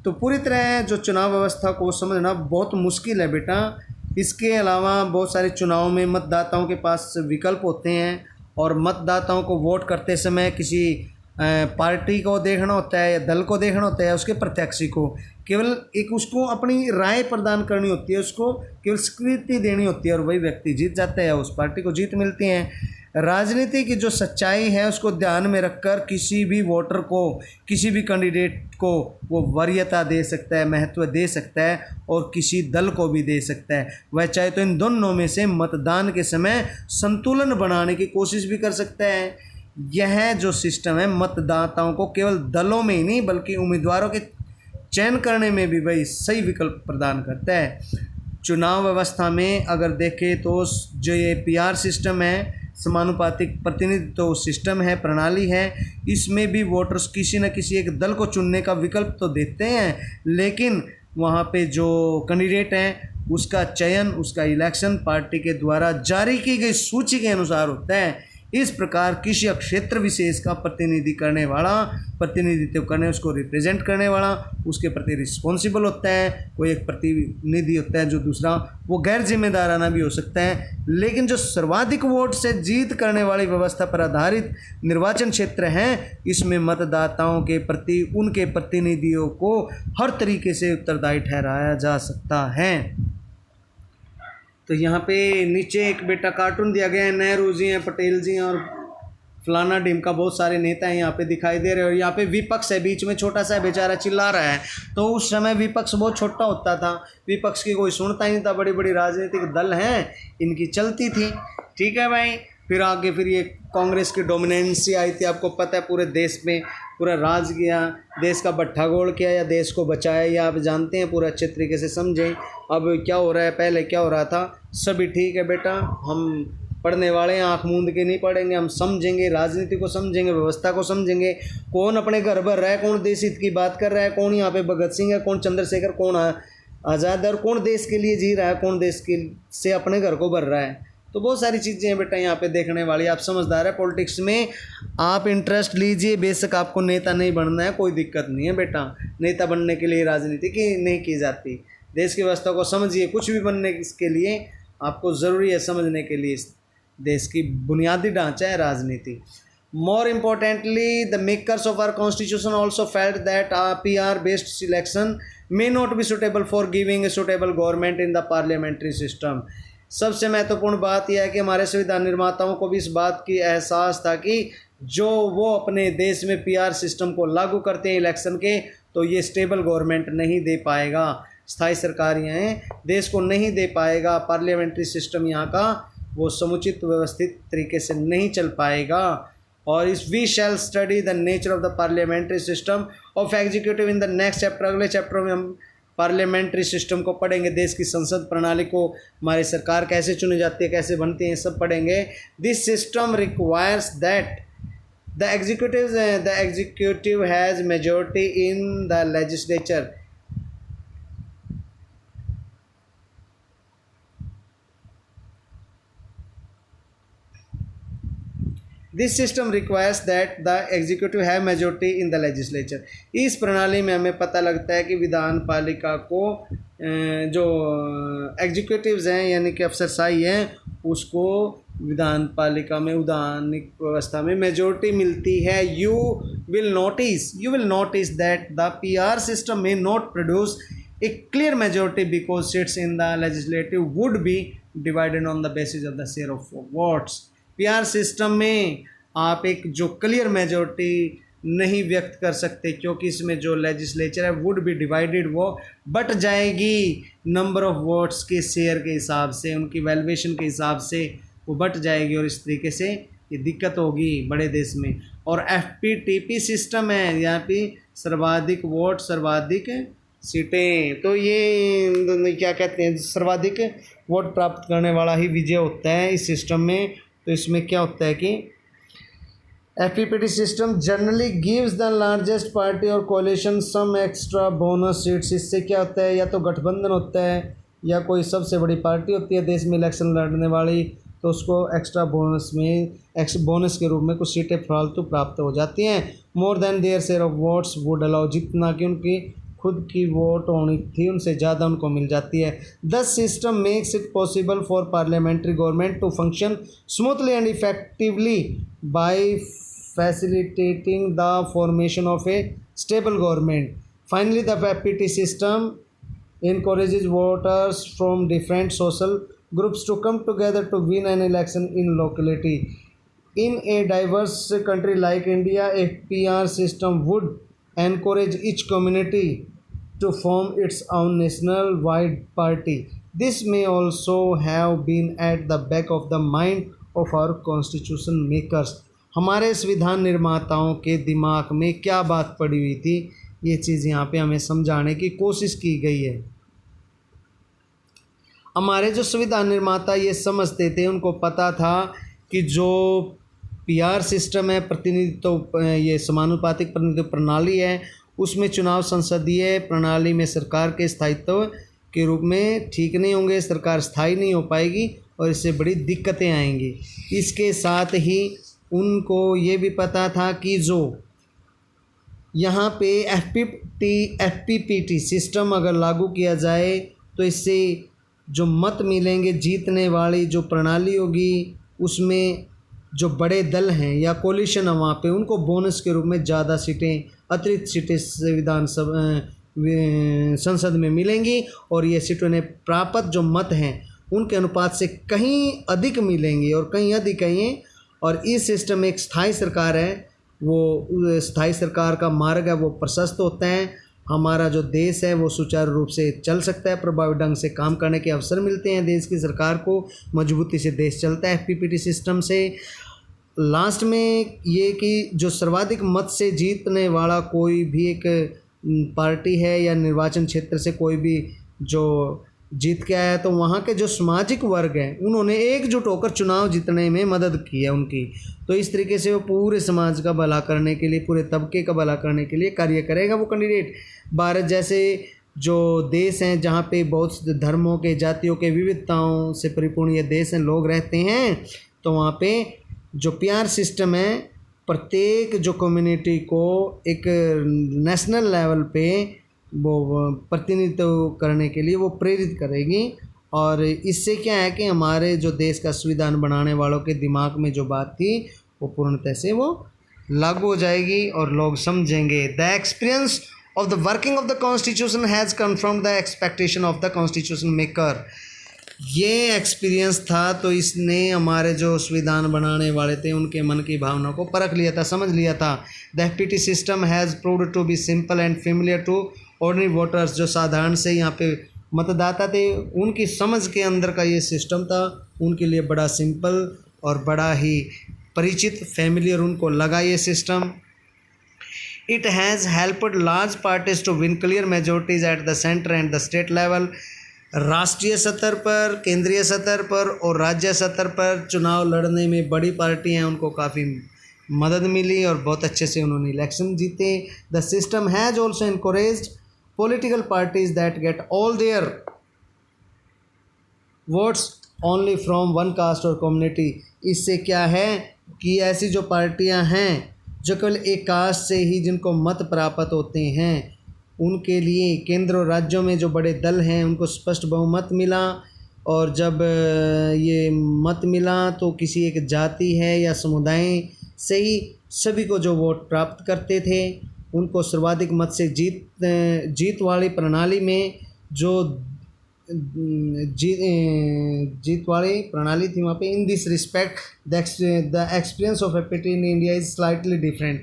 Speaker 1: तो पूरी तरह जो चुनाव व्यवस्था को समझना बहुत मुश्किल है बेटा। इसके अलावा बहुत सारे चुनाव में मतदाताओं के पास विकल्प होते हैं और मतदाताओं को वोट करते समय किसी पार्टी को देखना होता है या दल को देखना होता है, उसके प्रत्याशी को केवल एक उसको अपनी राय प्रदान करनी होती है, उसको केवल स्वीकृति देनी होती है और वही व्यक्ति जीत जाता है, उस पार्टी को जीत मिलती है। राजनीति की जो सच्चाई है उसको ध्यान में रखकर किसी भी वोटर को, किसी भी कैंडिडेट को वो वरीयता दे सकता है, महत्व दे सकता है और किसी दल को भी दे सकता है। वह चाहे तो इन दोनों में से मतदान के समय संतुलन बनाने की कोशिश भी कर सकता है। यह जो सिस्टम है मतदाताओं को केवल दलों में ही नहीं बल्कि उम्मीदवारों के चयन करने में भी वही सही विकल्प प्रदान करता है। चुनाव व्यवस्था में अगर देखें तो जो ये पीआर सिस्टम है, समानुपातिक प्रतिनिधित्व सिस्टम है, प्रणाली है, इसमें भी वोटर्स किसी न किसी एक दल को चुनने का विकल्प तो देते हैं, लेकिन वहाँ पे जो कैंडिडेट हैं उसका चयन, उसका इलेक्शन पार्टी के द्वारा जारी की गई सूची के अनुसार होता है। इस प्रकार किसी क्षेत्र विशेष का प्रतिनिधित्व करने, उसको रिप्रेजेंट करने वाला उसके प्रति रिस्पॉन्सिबल होता है। कोई एक प्रतिनिधि होता है जो दूसरा वो गैर जिम्मेदाराना भी हो सकता है। लेकिन जो सर्वाधिक वोट से जीत करने वाली व्यवस्था पर आधारित निर्वाचन क्षेत्र हैं, इसमें मतदाताओं के प्रति उनके प्रतिनिधियों को हर तरीके से उत्तरदायी ठहराया जा सकता है। तो यहाँ पे नीचे एक बेटा कार्टून दिया गया है, नेहरू जी हैं, पटेल जी हैं और फलाना ढिमका बहुत सारे नेता हैं यहाँ पे दिखाई दे रहे हैं। और यहाँ पे विपक्ष है, बीच में छोटा सा बेचारा चिल्ला रहा है। तो उस समय विपक्ष बहुत छोटा होता था, विपक्ष की कोई सुनता ही नहीं था, बड़ी बड़ी राजनीतिक दल हैं इनकी चलती थी, ठीक है भाई। फिर आगे फिर ये कांग्रेस की डोमिनेंसी आई थी, आपको पता है पूरे देश में पूरा राज किया, देश का भट्ठा गोल किया या देश को बचाया, या आप जानते हैं पूरा अच्छे तरीके से समझें अब क्या हो रहा है, पहले क्या हो रहा था। सभी ठीक है बेटा, हम पढ़ने वाले हैं, आँख मूंद के नहीं पढ़ेंगे, हम समझेंगे, राजनीति को समझेंगे, व्यवस्था को समझेंगे, कौन अपने घर भर रहा है, कौन देश हित की बात कर रहा है, कौन यहाँ पे भगत सिंह है, कौन चंद्रशेखर, कौन आज़ाद है और कौन देश के लिए जी रहा है, कौन देश के से अपने घर को भर रहा है। तो बहुत सारी चीज़ें हैं बेटा यहाँ पे देखने वाली। आप समझदार है, पॉलिटिक्स में आप इंटरेस्ट लीजिए, बेशक आपको नेता नहीं बनना है, कोई दिक्कत नहीं है बेटा। नेता बनने के लिए राजनीति की नहीं की जाती, देश की व्यवस्था को समझिए। कुछ भी बनने के लिए आपको ज़रूरी है समझने के लिए देश की बुनियादी ढांचा है राजनीति। More importantly, the makers of our constitution also felt that a PR-based selection may not be suitable for giving a suitable government in the parliamentary system. सबसे महत्वपूर्ण बात यह है कि हमारे संविधान निर्माताओं को भी इस बात की एहसास था कि जो वो अपने देश में पीआर सिस्टम को लागू करते हैं इलेक्शन के, तो ये स्टेबल गवर्नमेंट नहीं दे पाएगा, स्थायी सरकार यहाँ देश को नहीं दे पाएगा, पार्लियामेंट्री सिस्टम यहाँ का वो समुचित व्यवस्थित तरीके से नहीं चल पाएगा। और इस we shall study the nature of the parliamentary system of executive in the next chapter. अगले चैप्टर में हम पार्लियामेंट्री सिस्टम को पढ़ेंगे, देश की संसद प्रणाली को, हमारी सरकार कैसे चुनी जाती है, कैसे बनती है, सब पढ़ेंगे। This system requires that the executive has majority in the legislature. This system requires that the executive have majority in the legislature. इस प्रणाली में हमें पता लगता है कि विधान पालिका को जो एग्जीक्यूटिव्स हैं यानी कि अफसरशाही हैं, उसको विधान पालिका में उदानिक व्यवस्था में मेजॉरिटी मिलती है। You will notice that the PR system may not produce a clear majority because seats in the legislative would be divided on the basis of the share of votes. PR system में आप एक जो क्लियर मेजॉरिटी नहीं व्यक्त कर सकते, क्योंकि इसमें जो लेजिस्लेचर है वुड बी डिवाइडेड, वो बट जाएगी नंबर ऑफ वोट्स के शेयर के हिसाब से, उनकी वैल्यूएशन के हिसाब से वो बट जाएगी और इस तरीके से ये दिक्कत होगी बड़े देश में। और एफपीटीपी सिस्टम है, यहाँ पे सर्वाधिक वोट सर्वाधिक सीटें, तो ये क्या कहते हैं, सर्वाधिक वोट प्राप्त करने वाला ही विजय होता है इस सिस्टम में। तो इसमें क्या होता है कि FPTP system generally gives the largest party और कोalition सम एक्स्ट्रा बोनस सीट्स। इससे क्या होता है, या तो गठबंधन होता है या कोई सबसे बड़ी पार्टी होती है देश में इलेक्शन लड़ने वाली, तो उसको एक्स्ट्रा बोनस के रूप में कुछ सीटें फालतू प्राप्त हो जाती हैं। More than their share of votes would allow, जितना कि उनकी खुद की वोट होनी थी उनसे ज़्यादा उनको मिल जाती है। This system makes it possible for parliamentary government to function smoothly and effectively by facilitating the formation of a stable government. Finally the FPT system encourages voters from different social groups to come together to win an election in locality. In a diverse country like India, a PR system would encourage each community to form its own national wide party. This may also have been at the back of the mind of our constitution makers. हमारे संविधान निर्माताओं के दिमाग में क्या बात पड़ी हुई थी, ये चीज़ यहाँ पे हमें समझाने की कोशिश की गई है। हमारे जो संविधान निर्माता ये समझते थे, उनको पता था कि जो पीआर सिस्टम है, प्रतिनिधित्व, ये समानुपातिक प्रतिनिधित्व प्रणाली है, उसमें चुनाव संसदीय प्रणाली में सरकार के स्थायित्व के रूप में ठीक नहीं होंगे, सरकार स्थायी नहीं हो पाएगी और इससे बड़ी दिक्कतें आएंगी। इसके साथ ही उनको ये भी पता था कि जो यहाँ पे एफपीपीटी सिस्टम अगर लागू किया जाए तो इससे जो मत मिलेंगे, जीतने वाली जो प्रणाली होगी उसमें जो बड़े दल हैं या कोलिशन है वहाँ पे उनको बोनस के रूप में ज़्यादा सीटें, अतिरिक्त सीटें संसद में मिलेंगी और ये सीटों ने प्राप्त जो मत हैं उनके अनुपात से कहीं अधिक मिलेंगी और कहीं अधिक हैं। और इस सिस्टम में एक स्थायी सरकार है, वो स्थायी सरकार का मार्ग है वो प्रशस्त होता है। हमारा जो देश है वो सुचारू रूप से चल सकता है, प्रभावी ढंग से काम करने के अवसर मिलते हैं देश की सरकार को, मजबूती से देश चलता है एफपीपीटी सिस्टम से। लास्ट में ये कि जो सर्वाधिक मत से जीतने वाला कोई भी एक पार्टी है या निर्वाचन क्षेत्र से कोई भी जो जीत के आया, तो वहाँ के जो सामाजिक वर्ग हैं उन्होंने एकजुट होकर चुनाव जीतने में मदद की है उनकी। तो इस तरीके से वो पूरे समाज का भला करने के लिए, पूरे तबके का भला करने के लिए कार्य करेगा वो कैंडिडेट। भारत जैसे जो देश हैं जहाँ पे बहुत धर्मों के, जातियों के विविधताओं से परिपूर्ण ये देश हैं, लोग रहते हैं, तो वहाँ पे जो पीआर सिस्टम है प्रत्येक जो कम्युनिटी को एक नेशनल लेवल पे वो प्रतिनिधित्व करने के लिए वो प्रेरित करेगी। और इससे क्या है कि हमारे जो देश का संविधान बनाने वालों के दिमाग में जो बात थी वो पूर्णतः से वो लागू हो जाएगी और लोग समझेंगे। The experience of the working of the constitution has confirmed the expectation of the constitution maker. ये एक्सपीरियंस था तो इसने हमारे जो संविधान बनाने वाले थे उनके मन की भावना को परख लिया था, समझ लिया था। The FPT system has proved to be simple and familiar to ordinary voters. जो साधारण से यहाँ पे मतदाता थे उनकी समझ के अंदर का ये सिस्टम था, उनके लिए बड़ा सिंपल और बड़ा ही परिचित, फैमिलियर उनको लगा ये system. It has helped large parties to win clear majorities at the centre and the state level. राष्ट्रीय स्तर पर, केंद्रीय स्तर पर और राज्य स्तर पर चुनाव लड़ने में बड़ी पार्टियां हैं उनको काफ़ी मदद मिली और बहुत अच्छे से उन्होंने इलेक्शन जीते। The system has also encouraged political parties that get all there votes only from one cast और कम्युनिटी। इससे क्या है कि ऐसी जो पार्टियां हैं जो केवल एक कास्ट से ही जिनको मत प्राप्त होते हैं उनके लिए केंद्र और राज्यों में जो बड़े दल हैं उनको स्पष्ट बहुमत मिला। और जब ये मत मिला तो किसी एक जाति है या समुदाय से ही सभी को जो वोट प्राप्त करते थे उनको सर्वाधिक मत से जीत वाली प्रणाली में जो जीत वाली प्रणाली थी वहाँ पे। In this respect the experience of FPT in India is slightly different.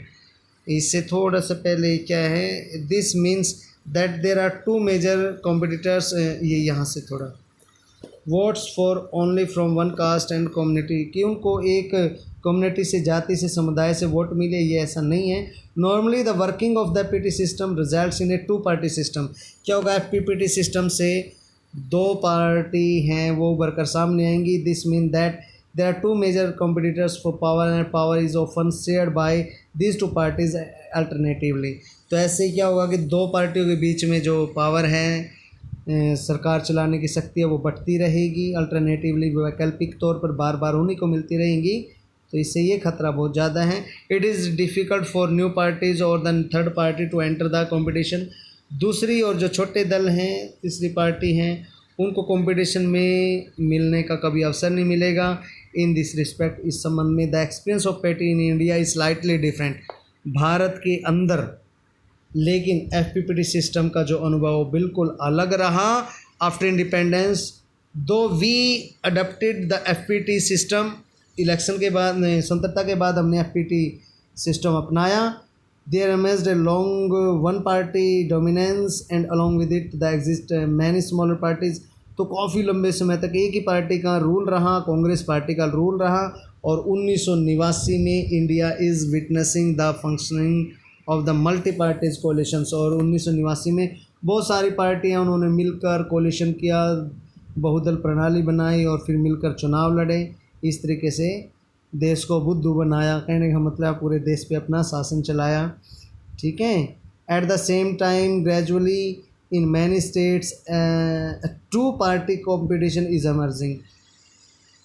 Speaker 1: इससे थोड़ा सा पहले क्या है, this means that there are two major competitors. ये यहाँ से थोड़ा votes for only from one caste and community, कि उनको एक कम्युनिटी से, जाति से, समुदाय से वोट मिले, ये ऐसा नहीं है। Normally the working of the FPT system results in a two party system. क्या होगा, एफपीटी सिस्टम से दो पार्टी हैं वो उभर कर सामने आएंगी। This mean that there are two major competitors for power and power is often shared by these two parties alternatively. तो ऐसे क्या होगा कि दो पार्टियों के बीच में जो पावर है सरकार चलाने की शक्ति है वो बढ़ती रहेगी, अल्टरनेटिवली वैकल्पिक तौर पर बार बार उन्हीं को मिलती रहेंगी, तो इससे ये खतरा बहुत ज़्यादा है। It is difficult for new parties और the third party to enter the competition. दूसरी और जो छोटे दल हैं, तीसरी पार्टी हैं, उनको कंपटीशन में मिलने का कभी अवसर नहीं मिलेगा। इन दिस रिस्पेक्ट, इस संबंध में द एक्सपीरियंस ऑफ पेटी इन India is slightly different. Bharat के अंदर लेकिन एफपीपीटी सिस्टम का जो अनुभव बिल्कुल अलग रहा after independence. Though we adopted the FPT system, election के बाद, स्वतंत्रता के बाद हमने एफपीटी सिस्टम अपनाया। There emerged a long one party dominance and along with it the exist many smaller parties। तो काफ़ी लंबे समय तक एक ही पार्टी का रूल रहा, कांग्रेस पार्टी का रूल रहा, और 1989 में India is witnessing the functioning of the multi parties collisions. और 1989 में बहुत सारी पार्टियां उन्होंने मिलकर कोलिशन किया, बहुदल प्रणाली बनाई और फिर मिलकर चुनाव लड़े। इस तरीके से देश को बुद्धू बनाया, कहने का मतलब पूरे देश पे अपना शासन चलाया, ठीक है। At the same time gradually in many states two party competition is emerging.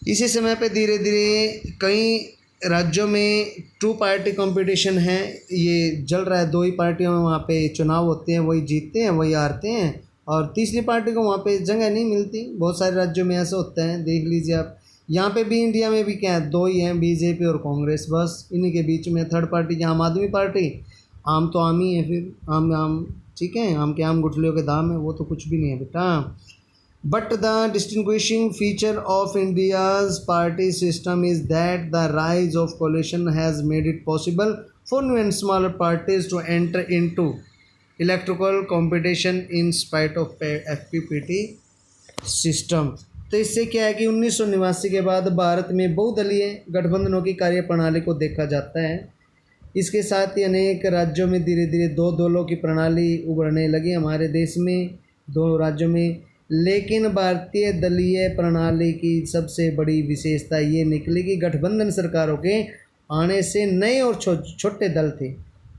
Speaker 1: इसी समय पे धीरे धीरे कई राज्यों में टू पार्टी कंपटीशन है, ये चल रहा है। दो ही पार्टियों में वहाँ पे चुनाव होते हैं, वही जीतते हैं वही हारते हैं, और तीसरी पार्टी को वहाँ पे जगह नहीं मिलती। बहुत सारे राज्यों में ऐसा होता है, देख लीजिए आप। यहाँ पे भी इंडिया में भी क्या है, दो ही हैं, बीजेपी और कांग्रेस, बस इन्हीं के बीच में थर्ड पार्टी आम आदमी पार्टी। आम तो आम ही है, फिर आम ठीक है, आम के आम गुठलियों के दाम है, वो तो कुछ भी नहीं है बेटा। But the distinguishing feature of India's party system is that the rise of coalition has made it possible for new and smaller parties to enter into electoral competition in spite of FPPT system। तो इससे क्या है कि 1989 के बाद भारत में बहुदलीय गठबंधनों की कार्यप्रणाली को देखा जाता है। इसके साथ ही अनेक राज्यों में धीरे धीरे दो दलों की प्रणाली उभरने लगी, हमारे देश में दो राज्यों में। लेकिन भारतीय दलीय प्रणाली की सबसे बड़ी विशेषता ये निकली कि गठबंधन सरकारों के आने से नए और छोटे दल थे,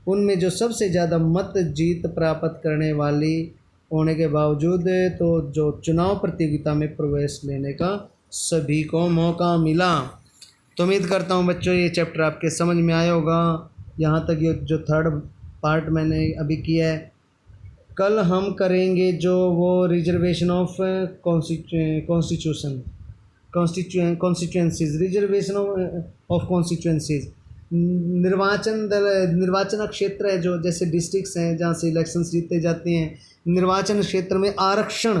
Speaker 1: उनमें जो सबसे ज़्यादा मत जीत प्राप्त करने वाली होने के बावजूद तो जो चुनाव प्रतियोगिता में प्रवेश लेने का सभी को मौका मिला। तो उम्मीद करता हूँ बच्चों ये चैप्टर आपके समझ में आया होगा। यहाँ तक ये जो थर्ड पार्ट मैंने अभी किया है, कल हम करेंगे जो वो reservation of constituencies, reservation of constituencies. निर्वाचन क्षेत्र है जो, जैसे डिस्ट्रिक्ट्स हैं जहाँ से इलेक्शंस जीते जाते हैं, निर्वाचन क्षेत्र में आरक्षण,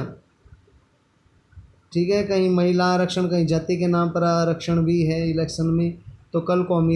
Speaker 1: ठीक है, कहीं महिला आरक्षण, कहीं जाति के नाम पर आरक्षण भी है इलेक्शन में। तो कल को हम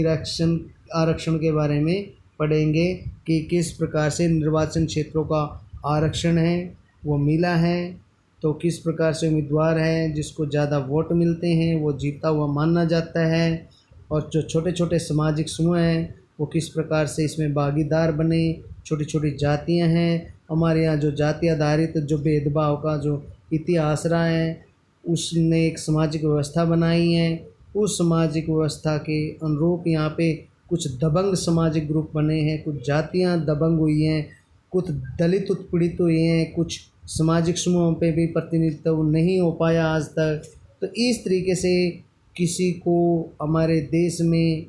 Speaker 1: आरक्षण के बारे में पढ़ेंगे कि किस प्रकार से निर्वाचन क्षेत्रों का आरक्षण है वो मिला है, तो किस प्रकार से उम्मीदवार है जिसको ज़्यादा वोट मिलते हैं वो जीता हुआ माना जाता है, और जो छोटे छोटे सामाजिक समूह हैं वो किस प्रकार से इसमें भागीदार बने। छोटी छोटी जातियां हैं, हमारे यहाँ जो जाति आधारित जो भेदभाव का जो इतिहास रहा है उसने एक सामाजिक व्यवस्था बनाई है। उस सामाजिक व्यवस्था के अनुरूप यहाँ पे कुछ दबंग सामाजिक ग्रुप बने हैं, कुछ जातियाँ दबंग हुई हैं, कुछ दलित उत्पीड़ित हुए हैं, कुछ सामाजिक समूहों पे भी प्रतिनिधित्व नहीं हो पाया आज तक। तो इस तरीके से किसी को हमारे देश में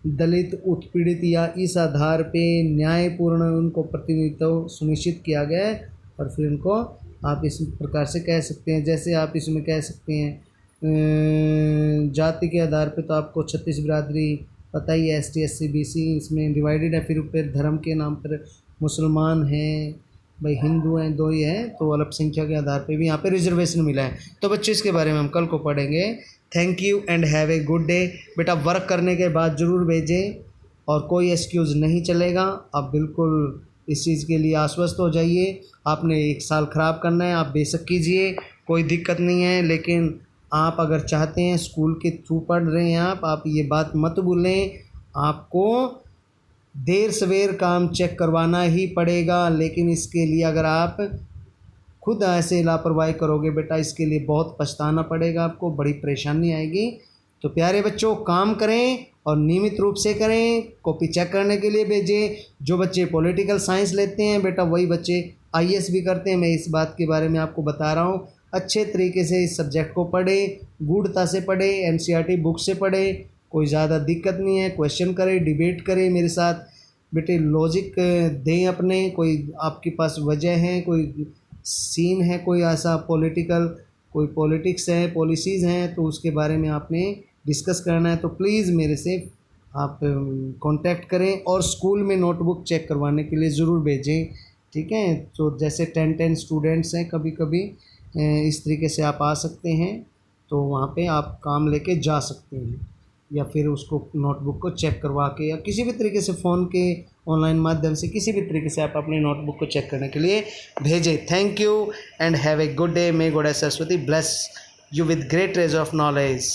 Speaker 1: दलित उत्पीड़ित या इस आधार पे न्यायपूर्ण उनको प्रतिनिधित्व सुनिश्चित किया गया है, और फिर उनको आप इस प्रकार से कह सकते हैं, जैसे आप इसमें कह सकते हैं जाति के आधार पे तो आपको 36 बिरादरी पता ही है, ST SC BC इसमें डिवाइडेड है। फिर धर्म के नाम पर मुसलमान हैं, भाई हिंदू हैं, दो ही हैं, तो अल्पसंख्यक के आधार पे भी यहाँ पे रिजर्वेशन मिला है। तो बच्चे इसके बारे में हम कल को पढ़ेंगे। Thank you and have a good day. बेटा वर्क करने के बाद ज़रूर भेजें और कोई एक्सक्यूज़ नहीं चलेगा। आप बिल्कुल इस चीज़ के लिए आश्वस्त हो जाइए। आपने एक साल ख़राब करना है, आप बेशक कीजिए, कोई दिक्कत नहीं है। लेकिन आप अगर चाहते हैं स्कूल के थ्रू पढ़ रहे हैं आप ये बात मत भूलें, आपको देर सवेर काम चेक करवाना ही पड़ेगा। लेकिन इसके लिए अगर आप खुद ऐसे लापरवाही करोगे बेटा, इसके लिए बहुत पछताना पड़ेगा, आपको बड़ी परेशानी आएगी। तो प्यारे बच्चों काम करें और नियमित रूप से करें, कॉपी चेक करने के लिए भेजें। जो बच्चे पॉलिटिकल साइंस लेते हैं बेटा वही बच्चे आईएएस भी करते हैं। मैं इस बात के बारे में आपको बता रहा हूँ। अच्छे तरीके से इस सब्जेक्ट को पढ़ें, गूढ़ता से पढ़ें, एनसीईआरटी बुक से पढ़ें, कोई ज़्यादा दिक्कत नहीं है। क्वेश्चन करें, डिबेट करें मेरे साथ, बेटे लॉजिक दें अपने। कोई आपके पास वजह है, कोई सीन है, कोई ऐसा पॉलिटिकल, कोई पॉलिटिक्स है, पॉलिसीज़ हैं, तो उसके बारे में आपने डिस्कस करना है तो प्लीज़ मेरे से आप कांटेक्ट करें। और स्कूल में नोटबुक चेक करवाने के लिए ज़रूर भेजें, ठीक है। तो जैसे 10 स्टूडेंट्स हैं, कभी कभी इस तरीके से आप आ सकते हैं, तो वहाँ पे आप काम लेके जा सकते हैं, या फिर उसको नोटबुक को चेक करवा के, या किसी भी तरीके से फ़ोन के ऑनलाइन माध्यम से किसी भी तरीके से आप अपनी नोटबुक को चेक करने के लिए भेजें। Thank you and have a good day. May God Saraswati bless you with great treasure of knowledge.